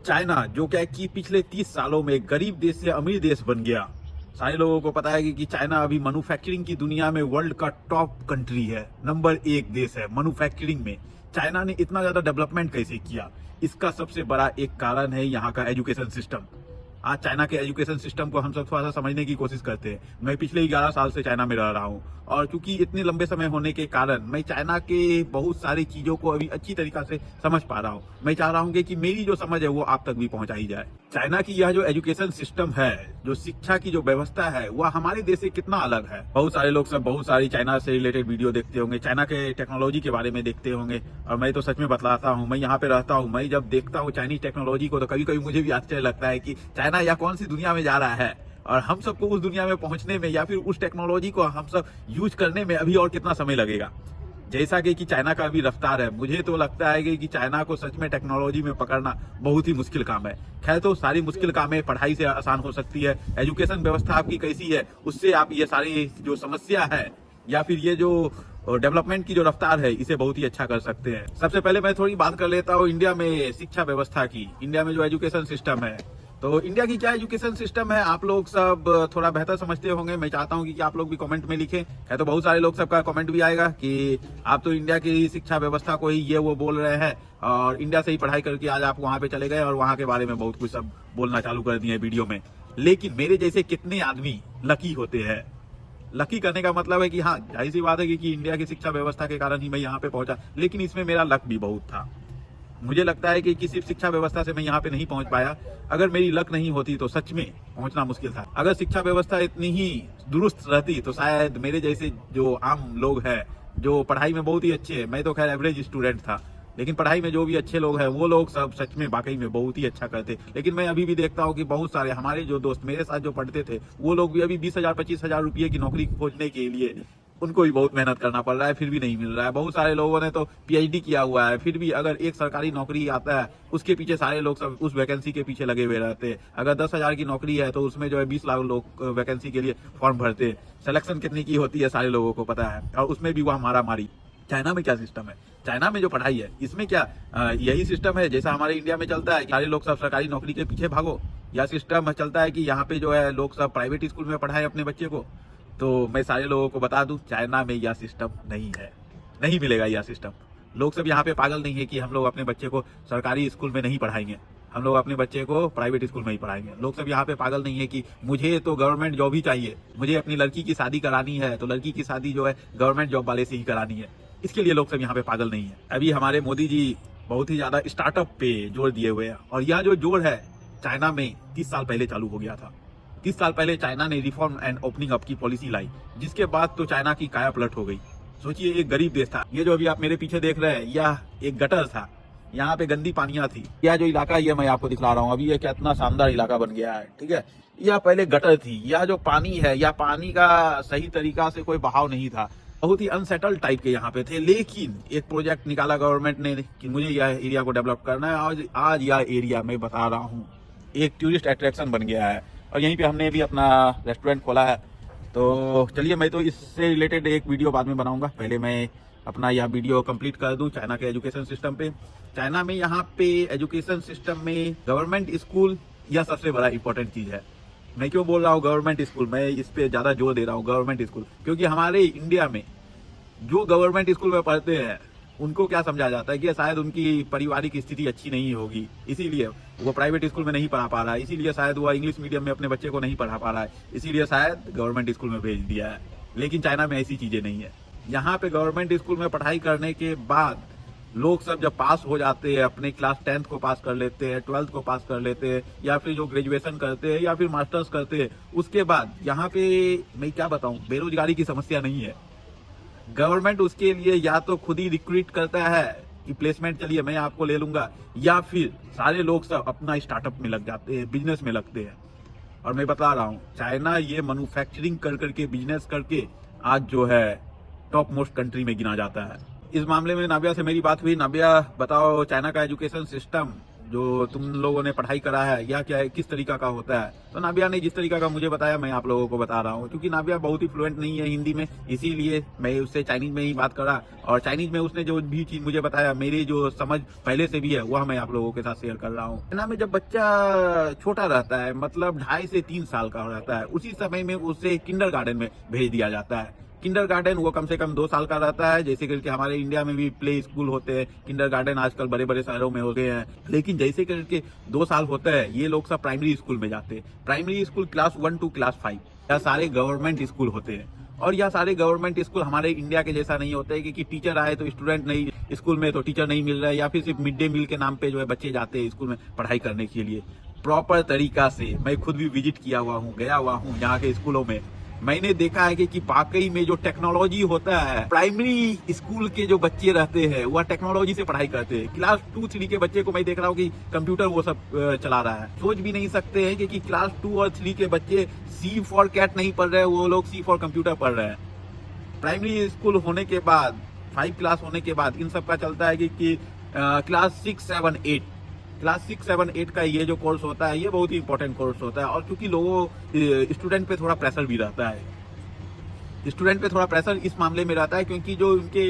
China जो क्या है कि पिछले 30 सालों में गरीब देश से अमीर देश बन गया। सारे लोगों को पता है कि चाइना अभी मैन्युफैक्चरिंग की दुनिया में वर्ल्ड का टॉप कंट्री है, नंबर 1 देश है मैन्युफैक्चरिंग में। चाइना ने इतना ज्यादा डेवलपमेंट कैसे किया? इसका सबसे बड़ा एक कारण है यहाँ का एजुकेशन सिस्टम। आज चाइना के एजुकेशन सिस्टम को हम सब थोड़ा सा समझने की कोशिश करते हैं। मैं पिछले 11 साल से चाइना में रह रहा हूँ और क्योंकि इतने लंबे समय होने के कारण मैं चाइना के बहुत सारी चीजों को अभी अच्छी तरीका से समझ पा रहा हूँ। मैं चाह रहा हूँ कि मेरी जो समझ है वो आप तक भी पहुंचाई जाए। चाइना की यह जो एजुकेशन सिस्टम है, जो शिक्षा की जो व्यवस्था है, वह हमारे देश से कितना अलग है। बहुत सारे लोग सब बहुत सारी चाइना से रिलेटेड वीडियो देखते होंगे, चाइना के टेक्नोलॉजी के बारे में देखते होंगे। और मैं तो सच में बतलाता हूँ, मैं यहाँ पे रहता हूँ, मैं जब देखता हूँ चाइनीज टेक्नोलॉजी को तो कभी कभी मुझे भी आश्चर्य लगता है कि चाइना या कौन सी दुनिया में जा रहा है और हम सबको उस दुनिया में पहुंचने में या फिर उस टेक्नोलॉजी को हम सब यूज करने में अभी और कितना समय लगेगा। जैसा कि चाइना का अभी रफ्तार है, मुझे तो लगता है कि चाइना को सच में टेक्नोलॉजी में पकड़ना बहुत ही मुश्किल काम है। खैर, तो सारी मुश्किल कामें पढ़ाई से आसान हो सकती है। एजुकेशन व्यवस्था आपकी कैसी है, उससे आप ये सारी जो समस्या है या फिर ये जो डेवलपमेंट की जो रफ्तार है, इसे बहुत ही अच्छा कर सकते हैं। सबसे पहले मैं थोड़ी बात कर लेता हूँ इंडिया में शिक्षा व्यवस्था की। इंडिया में जो एजुकेशन सिस्टम है, तो इंडिया की क्या एजुकेशन सिस्टम है, आप लोग सब थोड़ा बेहतर समझते होंगे। मैं चाहता हूं कि आप लोग भी कमेंट में लिखें। है तो बहुत सारे लोग सबका कमेंट भी आएगा कि आप तो इंडिया की शिक्षा व्यवस्था को ही ये वो बोल रहे हैं और इंडिया से ही पढ़ाई करके आज आप वहां पे चले गए और वहां के बारे में बहुत कुछ सब बोलना चालू कर दिए वीडियो में। लेकिन मेरे जैसे कितने आदमी लकी होते हैं? लकी करने का मतलब है कि हाँ, जाहिर सी बात है कि इंडिया की शिक्षा व्यवस्था के कारण ही मैं यहाँ पे पहुंचा, लेकिन इसमें मेरा लक भी बहुत था। मुझे लगता है कि सिर्फ शिक्षा व्यवस्था से मैं यहाँ पे नहीं पहुंच पाया। अगर मेरी लक नहीं होती तो सच में पहुंचना मुश्किल था। अगर शिक्षा व्यवस्था इतनी ही दुरुस्त रहती तो शायद मेरे जैसे जो आम लोग हैं, जो पढ़ाई में बहुत ही अच्छे हैं, मैं तो खैर एवरेज स्टूडेंट था, लेकिन पढ़ाई में जो भी अच्छे लोग हैं वो लोग सब सच में वाकई में बहुत ही अच्छा करते। लेकिन मैं अभी भी देखता हूँ कि बहुत सारे हमारे जो दोस्त मेरे साथ जो पढ़ते थे, वो लोग भी अभी 20,000 25,000 रुपये की नौकरी खोजने के लिए उनको भी बहुत मेहनत करना पड़ रहा है, फिर भी नहीं मिल रहा है। बहुत सारे लोगों ने तो पीएचडी किया हुआ है, फिर भी अगर एक सरकारी नौकरी आता है उसके पीछे सारे लोग सब उस वैकेंसी के पीछे लगे हुए रहते हैं। अगर 10,000 की नौकरी है तो उसमें जो है 20 लाख लोग वैकेंसी के लिए फॉर्म भरते हैं। सिलेक्शन कितनी की होती है सारे लोगों को पता है, और उसमें भी वह मारा मारी। चाइना में क्या सिस्टम है? चाइना में जो पढ़ाई है इसमें क्या यही सिस्टम है जैसा हमारे इंडिया में चलता है, सारे लोग सब सरकारी नौकरी के पीछे भागो? या सिस्टम चलता है कि यहाँ पे जो है लोग सब प्राइवेट स्कूल में पढ़ाए अपने बच्चे को? तो मैं सारे लोगों को बता दूं, चाइना में यह सिस्टम नहीं है, नहीं मिलेगा यह सिस्टम। लोग सब यहाँ पे पागल नहीं है कि हम लोग अपने बच्चे को सरकारी स्कूल में नहीं पढ़ाएंगे, हम लोग अपने बच्चे को प्राइवेट स्कूल में ही पढ़ाएंगे। लोग सब यहाँ पे पागल नहीं है कि मुझे तो गवर्नमेंट जॉब ही चाहिए, मुझे अपनी लड़की की शादी करानी है तो लड़की की शादी जो है गवर्नमेंट जॉब वाले से ही करानी है। इसके लिए लोग सब यहाँ पे पागल नहीं है। अभी हमारे मोदी जी बहुत ही ज्यादा स्टार्टअप पे जोर दिए हुए हैं और यह जो जोर है चाइना में 30 साल पहले चालू हो गया था। 30 साल पहले चाइना ने रिफॉर्म एंड ओपनिंग अप की पॉलिसी लाई, जिसके बाद तो चाइना की काया पलट हो गई। सोचिए, एक गरीब देश था। ये जो अभी आप मेरे पीछे देख रहे हैं, यह एक गटर था, यहाँ पे गंदी पानियां थी। यह जो इलाका ये मैं आपको दिखला रहा हूँ अभी, ये कितना शानदार इलाका बन गया है, ठीक है। यह पहले गटर थी। यह जो पानी है, यह पानी का सही तरीका से कोई बहाव नहीं था, बहुत ही अनसेटल्ड टाइप के यहाँ पे थे। लेकिन एक प्रोजेक्ट निकाला गवर्नमेंट ने कि मुझे यह एरिया को डेवलप करना है। आज यह एरिया मैं बता रहा हूँ एक टूरिस्ट अट्रैक्शन बन गया है और यहीं पे हमने भी अपना रेस्टोरेंट खोला है। तो चलिए, मैं तो इससे रिलेटेड एक वीडियो बाद में बनाऊंगा, पहले मैं अपना यह वीडियो कंप्लीट कर दूं चाइना के एजुकेशन सिस्टम पे। चाइना में यहाँ पे एजुकेशन सिस्टम में गवर्नमेंट स्कूल यह सबसे बड़ा इंपॉर्टेंट चीज है। मैं क्यों बोल रहा हूँ गवर्नमेंट स्कूल, मैं इस पे ज्यादा जोर दे रहा हूँ गवर्नमेंट स्कूल, क्योंकि हमारे इंडिया में जो गवर्नमेंट स्कूल में पढ़ते हैं उनको क्या समझा जाता है कि शायद उनकी पारिवारिक स्थिति अच्छी नहीं होगी, इसीलिए वो प्राइवेट स्कूल में नहीं पढ़ा पा रहा है, इसीलिए शायद वो इंग्लिश मीडियम में अपने बच्चे को नहीं पढ़ा पा रहा है, इसीलिए शायद गवर्नमेंट स्कूल में भेज दिया है। लेकिन चाइना में ऐसी चीजें नहीं है। यहाँ पे गवर्नमेंट स्कूल में पढ़ाई करने के बाद लोग सब जब पास हो जाते हैं, अपने क्लास 10th को पास कर लेते हैं, 12th को पास कर लेते हैं, या फिर जो ग्रेजुएशन करते हैं या फिर मास्टर्स करते हैं, उसके बाद यहाँ पे मैं क्या बताऊं, बेरोजगारी की समस्या नहीं है। गवर्नमेंट उसके लिए या तो खुद ही रिक्रूट करता है कि प्लेसमेंट चलिए मैं आपको ले लूंगा, या फिर सारे लोग सब अपना स्टार्टअप में लग जाते हैं, बिजनेस में लगते हैं। और मैं बता रहा हूँ, चाइना ये मैन्युफैक्चरिंग कर करके, बिजनेस करके आज जो है टॉप मोस्ट कंट्री में गिना जाता है। इस मामले में नाबिया से मेरी बात हुई। नाबिया, बताओ चाइना का एजुकेशन सिस्टम जो तुम लोगों ने पढ़ाई करा है या क्या है, किस तरीका का होता है। तो नाबिया ने जिस तरीका का मुझे बताया मैं आप लोगों को बता रहा हूँ, क्योंकि नाबिया बहुत ही फ्लुएंट नहीं है हिंदी में, इसीलिए मैं उससे चाइनीज में ही बात करा, और चाइनीज में उसने जो भी चीज मुझे बताया, मेरी जो समझ पहले से भी है वह मैं आप लोगों के साथ शेयर कर रहा हूँ। चाइना में जब बच्चा छोटा रहता है, मतलब 2.5 से 3 साल का रहता है, उसी समय में उसे किंडरगार्टन में भेज दिया जाता है। किंडरगार्टन वो कम से कम 2 साल का रहता है, जैसे करके हमारे इंडिया में भी प्ले स्कूल होते हैं, किंडरगार्टन आजकल बड़े बड़े शहरों में हो गए हैं। लेकिन जैसे करके 2 साल होता है, ये लोग सब प्राइमरी स्कूल में जाते हैं। Primary school class 1 to class 5 या सारे गवर्नमेंट स्कूल होते हैं। और यह सारे गवर्नमेंट स्कूल हमारे इंडिया के जैसा नहीं होता है कि टीचर आए तो स्टूडेंट नहीं, स्कूल में तो टीचर नहीं मिल रहा है, या फिर सिर्फ मिड डे मील के नाम पे जो है बच्चे जाते हैं स्कूल में पढ़ाई करने के लिए। प्रॉपर तरीका से मैं खुद भी विजिट किया हुआ हूँ, गया हुआ हूँ यहाँ के स्कूलों में। मैंने देखा है कि वाकई में जो टेक्नोलॉजी होता है, प्राइमरी स्कूल के जो बच्चे रहते हैं वह टेक्नोलॉजी से पढ़ाई करते हैं। क्लास 2-3 के बच्चे को मैं देख रहा हूँ कि कंप्यूटर वो सब चला रहा है। सोच भी नहीं सकते हैं कि क्लास 2 और 3 के बच्चे C फॉर कैट नहीं पढ़ रहे, वो लोग C फॉर कंप्यूटर पढ़ रहे हैं। प्राइमरी स्कूल होने के बाद, 5 क्लास होने के बाद इन सब का चलता है कि क्लास 6, 7, 8, क्लास 6, 7, 8 का ये जो कोर्स होता है, ये बहुत ही इंपॉर्टेंट कोर्स होता है। और क्योंकि स्टूडेंट पे थोड़ा प्रेशर भी रहता है, स्टूडेंट पे थोड़ा प्रेशर इस मामले में रहता है क्योंकि जो उनके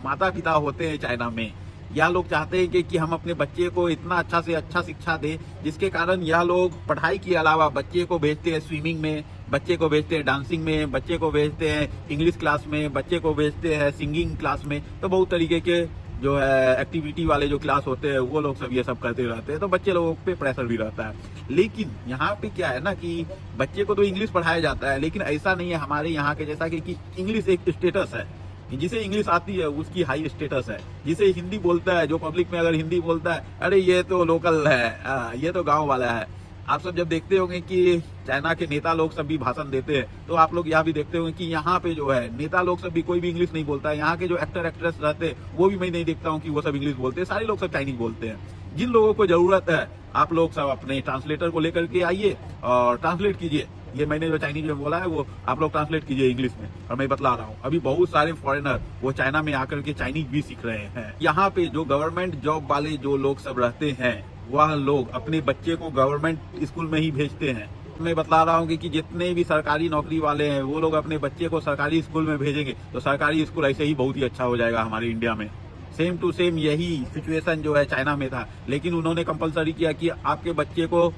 माता पिता होते हैं चाइना में, यह लोग चाहते हैं कि हम अपने बच्चे को इतना अच्छा से अच्छा शिक्षा दें, जिसके कारण यह लोग पढ़ाई के अलावा बच्चे को भेजते हैं स्विमिंग में, बच्चे को भेजते हैं डांसिंग में, बच्चे को भेजते हैं इंग्लिश क्लास में, बच्चे को भेजते हैं सिंगिंग क्लास में। तो बहुत तरीके के जो है एक्टिविटी वाले जो क्लास होते हैं वो लोग सब ये सब करते रहते हैं, तो बच्चे लोगों पे प्रेशर भी रहता है। लेकिन यहाँ पे क्या है ना कि बच्चे को तो इंग्लिश पढ़ाया जाता है, लेकिन ऐसा नहीं है हमारे यहाँ के जैसा कि इंग्लिश एक स्टेटस है, जिसे इंग्लिश आती है उसकी हाई स्टेटस है। जिसे हिंदी बोलता है, जो पब्लिक में अगर हिंदी बोलता है, अरे ये तो लोकल है, ये तो गांव वाला है। आप सब जब देखते होंगे कि चाइना के नेता लोग सब भी भाषण देते हैं, तो आप लोग यहाँ भी देखते होंगे कि यहाँ पे जो है नेता लोग सब भी कोई भी इंग्लिश नहीं बोलता है। यहाँ के जो एक्टर एक्ट्रेस रहते हैं वो भी मैं नहीं देखता हूँ कि वो सब इंग्लिश बोलते हैं, सारे लोग सब चाइनीज बोलते हैं। जिन लोगों को जरूरत है आप लोग सब अपने ट्रांसलेटर को लेकर के आइए और ट्रांसलेट कीजिए। ये मैंने जो चाइनीज में बोला है वो आप लोग ट्रांसलेट कीजिए इंग्लिश में। और मैं बतला रहा हूँ, अभी बहुत सारे फॉरेनर वो चाइना में आकर के चाइनीज भी सीख रहे हैं। यहाँ पे जो गवर्नमेंट जॉब वाले जो लोग सब रहते हैं, वह लोग अपने बच्चे को गवर्नमेंट स्कूल में ही भेजते हैं। मैं बतला रहा हूँ कि जितने भी सरकारी नौकरी वाले हैं वो लोग अपने बच्चे को सरकारी स्कूल में भेजेंगे तो सरकारी स्कूल ऐसे ही बहुत ही अच्छा हो जाएगा हमारे इंडिया में। सेम टू सेम यही सिचुएशन जो है चाइना में था, लेकिन उन्होंने कंपलसरी किया कि आपके बच्चे को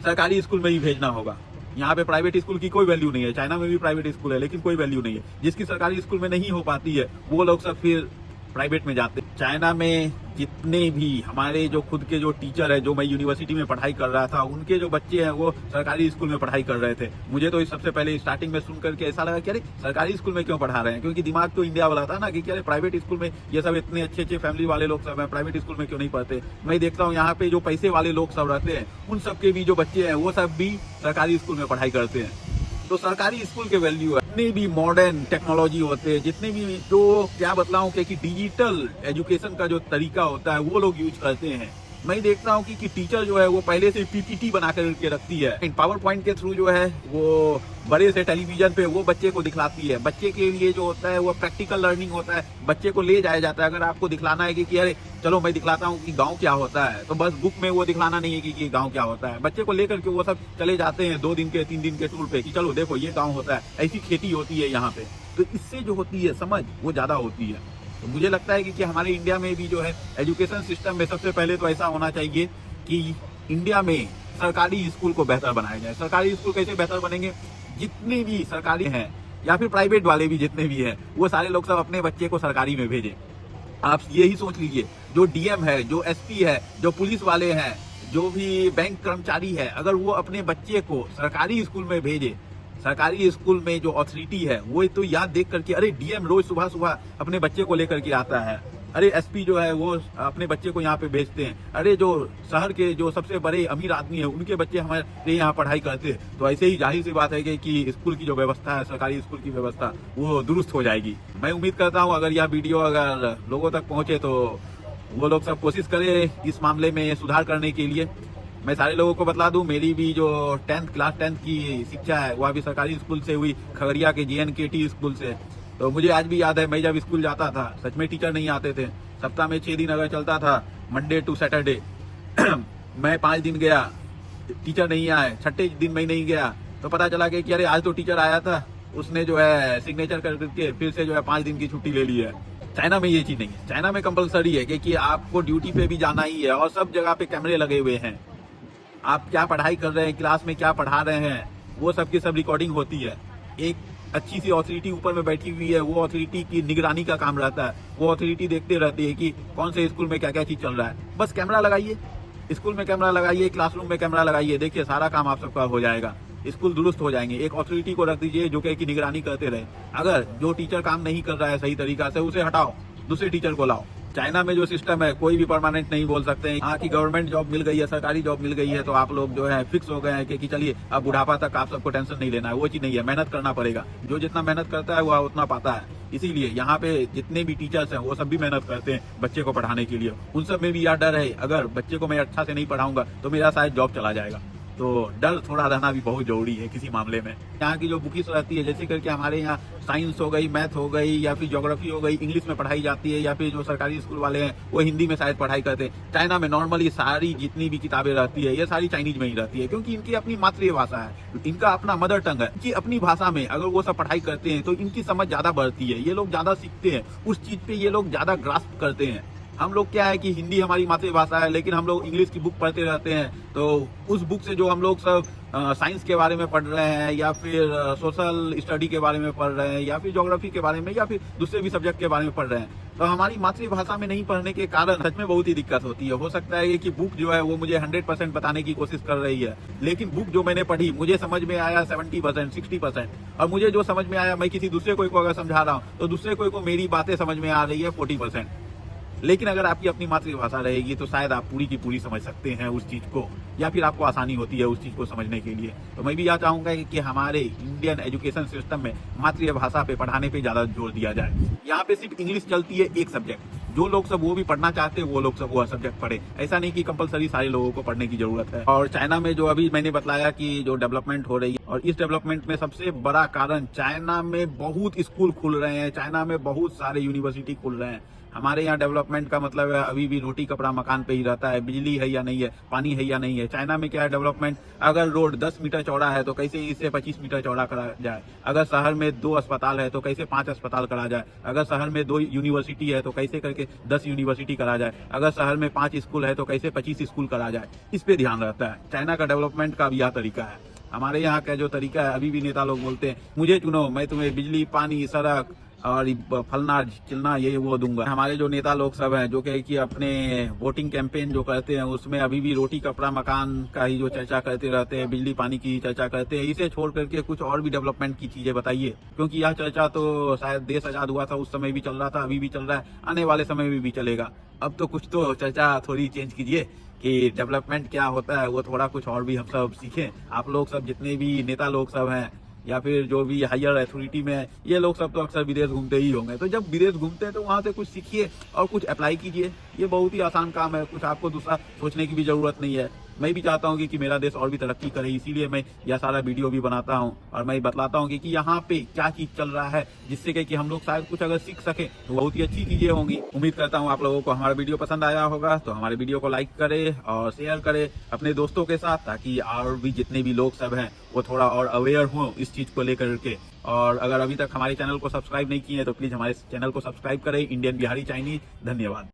सरकारी स्कूल में ही भेजना होगा। यहाँ पे प्राइवेट स्कूल की कोई वैल्यू नहीं है। चाइना में भी प्राइवेट स्कूल है लेकिन कोई वैल्यू नहीं है। जिसकी सरकारी स्कूल में नहीं हो पाती है वो लोग सब फिर प्राइवेट में जाते। चाइना में जितने भी हमारे जो खुद के जो टीचर है, जो मैं यूनिवर्सिटी में पढ़ाई कर रहा था, उनके जो बच्चे हैं वो सरकारी स्कूल में पढ़ाई कर रहे थे। मुझे तो सबसे पहले स्टार्टिंग में सुन करके ऐसा लगा कि अरे सरकारी स्कूल में क्यों पढ़ा रहे हैं, क्योंकि दिमाग तो इंडिया वाला था ना कि अरे प्राइवेट स्कूल में ये सब इतने अच्छे अच्छे फैमिली वाले लोग सब हैं, प्राइवेट स्कूल में क्यों नहीं पढ़ते। मैं देखता हूँ यहाँ पे जो पैसे वाले लोग सब रहते हैं उन सबके भी जो बच्चे हैं वो सब भी सरकारी स्कूल में पढ़ाई करते हैं। तो सरकारी स्कूल के वैल्यू है। जितने भी मॉडर्न टेक्नोलॉजी होते हैं, जितने भी जो क्या बतलाऊं कि डिजिटल एजुकेशन का जो तरीका होता है वो लोग यूज करते हैं। मैं देखता हूँ कि टीचर जो है वो पहले से पीपीटी बना करके रखती है, पावर पॉइंट के थ्रू जो है वो बड़े से टेलीविजन पे वो बच्चे को दिखलाती है। बच्चे के लिए जो होता है वो प्रैक्टिकल लर्निंग होता है, बच्चे को ले जाया जाता है। अगर आपको दिखलाना है कि अरे चलो मैं दिखलाता हूँ कि गांव क्या होता है, तो बस बुक में वो दिखलाना नहीं है कि गांव क्या होता है। बच्चे को लेकर के वो सब चले जाते हैं 2 दिन के 3 दिन के टूर पे कि चलो देखो ये गाँव होता है, ऐसी खेती होती है यहाँ पे। तो इससे जो होती है समझ वो ज्यादा होती है। तो मुझे लगता है कि हमारे इंडिया में भी जो है एजुकेशन सिस्टम में सबसे पहले तो ऐसा होना चाहिए कि इंडिया में सरकारी स्कूल को बेहतर बनाया जाए। सरकारी स्कूल कैसे बेहतर बनेंगे, जितने भी सरकारी हैं या फिर प्राइवेट वाले भी जितने भी हैं वो सारे लोग सब अपने बच्चे को सरकारी में भेजें। आप यही सोच लीजिए, जो डीएम है, जो एसपी है, जो पुलिस वाले हैं, जो भी बैंक कर्मचारी है, अगर वो अपने बच्चे को सरकारी स्कूल में भेजे, सरकारी स्कूल में जो अथॉरिटी है वो तो याद देख करके अरे डीएम रोज सुबह सुबह अपने बच्चे को लेकर के आता है, अरे एसपी जो है वो अपने बच्चे को यहाँ पे भेजते हैं, अरे जो शहर के जो सबसे बड़े अमीर आदमी है उनके बच्चे हमारे यहाँ पढ़ाई करते हैं। तो ऐसे ही जाहिर सी बात है कि स्कूल की जो व्यवस्था है, सरकारी स्कूल की व्यवस्था वो दुरुस्त हो जाएगी। मैं उम्मीद करता हूँ अगर यह वीडियो अगर लोगों तक पहुंचे तो वो लोग सब कोशिश करें इस मामले में सुधार करने के लिए। मैं सारे लोगों को बतला दूं, मेरी भी जो क्लास 10 की शिक्षा है वह भी सरकारी स्कूल से हुई, खगड़िया के JNKT स्कूल से। तो मुझे आज भी याद है मैं जब स्कूल जाता था, सच में टीचर नहीं आते थे, सप्ताह में 6 दिन अगर चलता था, मंडे टू सैटरडे मैं 5 दिन गया, टीचर नहीं आए, छठे दिन मैं नहीं गया तो पता चला कि अरे आज तो टीचर आया था, उसने जो है सिग्नेचर करके फिर से जो है 5 दिन की छुट्टी ले ली है। चाइना में ये चीज नहीं है। चाइना में कंपलसरी है कि आपको ड्यूटी पे भी जाना ही है और सब जगह पे कैमरे लगे हुए हैं। आप क्या पढ़ाई कर रहे हैं, क्लास में क्या पढ़ा रहे हैं, वो सब की सब रिकॉर्डिंग होती है। एक अच्छी सी अथॉरिटी ऊपर में बैठी हुई है, वो अथॉरिटी की निगरानी का काम रहता है। वो अथॉरिटी देखते रहती है कि कौन से स्कूल में क्या क्या चीज चल रहा है। बस कैमरा लगाइए, स्कूल में कैमरा लगाइए, क्लासरूम में कैमरा लगाइए, देखिए सारा काम आप सबका हो जाएगा, स्कूल दुरुस्त हो जाएंगे। एक अथॉरिटी को रख दीजिए जो कि निगरानी करते रहे। अगर जो टीचर काम नहीं कर रहा है सही तरीका से, उसे हटाओ, दूसरे टीचर को लाओ। चाइना में जो सिस्टम है, कोई भी परमानेंट नहीं बोल सकते हैं। यहाँ की गवर्नमेंट जॉब मिल गई है, सरकारी जॉब मिल गई है, तो आप लोग जो है फिक्स हो गए हैं कि चलिए अब बुढ़ापा तक आप सबको टेंशन नहीं लेना है। वो चीज नहीं है, मेहनत करना पड़ेगा। जो जितना मेहनत करता है वो उतना पाता है। इसीलिए यहाँ पे जितने भी टीचर्स हैं वो सब भी मेहनत करते हैं बच्चे को पढ़ाने के लिए। उन सब में भी यह डर है, अगर बच्चे को मैं अच्छा से नहीं पढ़ाऊंगा तो मेरा शायद जॉब चला जाएगा। तो डर थोड़ा रहना भी बहुत जरूरी है किसी मामले में। यहाँ की जो बुकिस रहती है, जैसे करके हमारे यहाँ साइंस हो गई, मैथ हो गई, या फिर ज्योग्राफी हो गई, इंग्लिश में पढ़ाई जाती है, या फिर जो सरकारी स्कूल वाले हैं वो हिंदी में शायद पढ़ाई करते हैं। चाइना में नॉर्मली सारी जितनी भी किताबें रहती है ये सारी चाइनीज में ही रहती है, क्योंकि इनकी अपनी मातृभाषा है, इनका अपना मदर टंग है। इनकी अपनी भाषा में अगर वो सब पढ़ाई करते हैं तो इनकी समझ ज्यादा बढ़ती है, ये लोग ज्यादा सीखते हैं, उस चीज पे ये लोग ज्यादा ग्रास्प करते हैं। हम लोग क्या है कि हिंदी हमारी मातृभाषा है, लेकिन हम लोग इंग्लिश की बुक पढ़ते रहते हैं, तो उस बुक से जो हम लोग सब साइंस के बारे में पढ़ रहे हैं, या फिर सोशल स्टडी के बारे में पढ़ रहे हैं, या फिर ज्योग्राफी के बारे में, या फिर दूसरे भी सब्जेक्ट के बारे में पढ़ रहे हैं, तो हमारी मातृभाषा में नहीं पढ़ने के कारण सच में बहुत ही दिक्कत होती है। हो सकता है कि बुक जो है वो मुझे 100% बताने की कोशिश कर रही है, लेकिन बुक जो मैंने पढ़ी मुझे समझ में आया 70%, 60%, और मुझे जो समझ में आया, मैं किसी दूसरे कोई को अगर समझा रहा हूँ तो दूसरे कोई को मेरी बातें समझ में आ रही है 40%। लेकिन अगर आपकी अपनी मातृभाषा रहेगी तो शायद आप पूरी की पूरी समझ सकते हैं उस चीज को, या फिर आपको आसानी होती है उस चीज को समझने के लिए। तो मैं भी यह चाहूंगा कि हमारे इंडियन एजुकेशन सिस्टम में मातृभाषा पे पढ़ाने पे ज्यादा जोर दिया जाए। यहाँ पे सिर्फ इंग्लिश चलती है एक सब्जेक्ट, जो लोग सब वो भी पढ़ना चाहते हैं वो लोग सब वो सब्जेक्ट पढ़े। ऐसा नहीं कि कंपलसरी सारे लोगों को पढ़ने की जरूरत है। और चाइना में जो अभी मैंने बताया कि जो डेवलपमेंट हो रही है, और इस डेवलपमेंट में सबसे बड़ा कारण चाइना में बहुत स्कूल खुल रहे हैं, चाइना में बहुत सारे यूनिवर्सिटी खुल रहे हैं। हमारे यहाँ डेवलपमेंट का मतलब है अभी भी रोटी कपड़ा मकान पे ही रहता है, बिजली है या नहीं है, पानी है या नहीं है। चाइना में क्या है डेवलपमेंट, अगर रोड 10 मीटर चौड़ा है तो कैसे इसे 25 मीटर चौड़ा करा जाए। अगर शहर में 2 अस्पताल है तो कैसे 5 अस्पताल करा जाए। अगर शहर में 2 यूनिवर्सिटी है तो कैसे करके 10 यूनिवर्सिटी करा जाए। अगर शहर में 5 स्कूल है तो कैसे 25 स्कूल करा जाए। इस पे ध्यान रहता है। चाइना का डेवलपमेंट का भी यह तरीका है। हमारे यहाँ का जो तरीका है, अभी भी नेता लोग बोलते हैं मुझे चुनो, मैं तुम्हें बिजली, पानी, सड़क और फलना चिलना ये वो दूंगा। हमारे जो नेता लोग सब हैं जो कि अपने वोटिंग कैंपेन जो करते हैं उसमें अभी भी रोटी कपड़ा मकान का ही जो चर्चा करते रहते हैं, बिजली पानी की चर्चा करते हैं। इसे छोड़ करके कुछ और भी डेवलपमेंट की चीजें बताइए, क्योंकि यह चर्चा तो शायद देश आजाद हुआ था उस समय भी चल रहा था, अभी भी चल रहा है, आने वाले समय में भी चलेगा। अब तो कुछ तो चर्चा थोड़ी चेंज कीजिए कि डेवलपमेंट क्या होता है, वो थोड़ा कुछ और भी हम सब सीखें। आप लोग सब जितने भी नेता लोग सब हैं या फिर जो भी हायर अथॉरिटी में है, ये लोग सब तो अक्सर विदेश घूमते ही होंगे। तो जब विदेश घूमते हैं तो वहां से कुछ सीखिए और कुछ अप्लाई कीजिए। ये बहुत ही आसान काम है, कुछ आपको दूसरा सोचने की भी जरूरत नहीं है। मैं भी चाहता हूँ कि मेरा देश और भी तरक्की करे, इसीलिए मैं यह सारा वीडियो भी बनाता हूँ और मैं बतलाता हूँ कि यहाँ पे क्या चीज चल रहा है, जिससे कि हम लोग शायद कुछ अगर सीख सके तो बहुत ही अच्छी चीजें होंगी। उम्मीद करता हूँ आप लोगों को हमारा वीडियो पसंद आया होगा, तो हमारे वीडियो को लाइक करे और शेयर करे अपने दोस्तों के साथ, ताकि और भी जितने भी लोग सब हैं वो थोड़ा और अवेयर हो इस चीज को लेकर के। और अगर अभी तक हमारे चैनल को सब्सक्राइब नहीं किए तो प्लीज हमारे चैनल को सब्सक्राइब करें, इंडियन बिहारी चाइनीज। धन्यवाद।